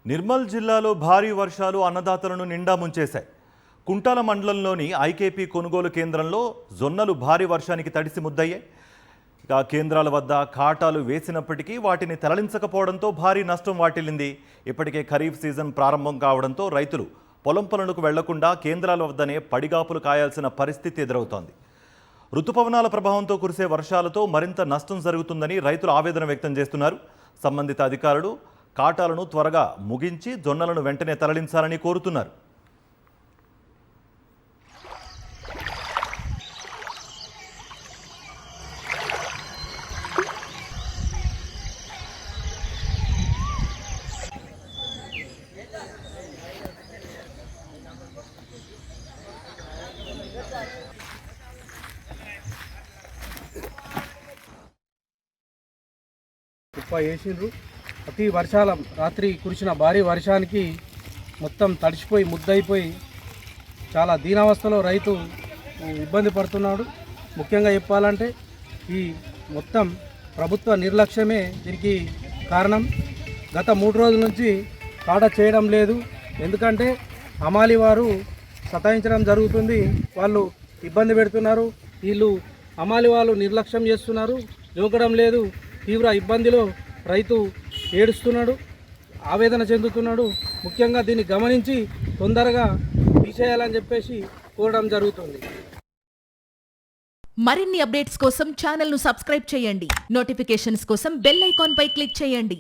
నిర్మల్ జిల్లాలో భారీ వర్షాలు అన్నదాతలను నిండా ముంచేశాయి. కుంటాల మండలంలోని ఐకేపీ కొనుగోలు కేంద్రంలో జొన్నలు భారీ వర్షానికి తడిసి ముద్దయ్యాయి. ఆ కేంద్రాల వద్ద కాటాలు వేసినప్పటికీ వాటిని తరలించకపోవడంతో భారీ నష్టం వాటిల్లింది. ఇప్పటికే ఖరీఫ్ సీజన్ ప్రారంభం కావడంతో రైతులు పొలం పనులకు వెళ్లకుండా కేంద్రాల వద్దనే పడిగాపులు కాయాల్సిన పరిస్థితి ఎదురవుతోంది. రుతుపవనాల ప్రభావంతో కురిసే వర్షాలతో మరింత నష్టం జరుగుతుందని రైతులు ఆవేదన వ్యక్తం చేస్తున్నారు. సంబంధిత అధికారులు కాటాలను త్వరగా ముగించి జొన్నలను వెంటనే తరలించాలని కోరుతున్నారు. వేసిండ్రు. అతి వర్షాల రాత్రి కురిసిన భారీ వర్షానికి మొత్తం తడిసిపోయి ముద్దయిపోయి చాలా దీనావస్థలో రైతు ఇబ్బంది పడుతున్నాడు. ముఖ్యంగా చెప్పాలంటే ఈ మొత్తం ప్రభుత్వ నిర్లక్ష్యమే దీనికి కారణం. గత 3 రోజుల నుంచి కాట చేయడం లేదు. ఎందుకంటే హమాలి వారు సతాయించడం జరుగుతుంది. వాళ్ళు ఇబ్బంది పెడుతున్నారు. వీళ్ళు హమాలి వాళ్ళు నిర్లక్ష్యం చేస్తున్నారు, జోకడం లేదు. తీవ్ర ఇబ్బందిలో రైతు ఏడుస్తున్నాడు, ఆవేదన చెందుతున్నాడు. ముఖ్యంగా దీన్ని గమనించి తొందరగా తీసేయాలని చెప్పేసి కోరడం జరుగుతుంది. మరిన్ని అప్డేట్స్ కోసం ఛానల్ను సబ్స్క్రైబ్ చేయండి. నోటిఫికేషన్స్ కోసం బెల్ ఐకాన్ పై క్లిక్ చేయండి.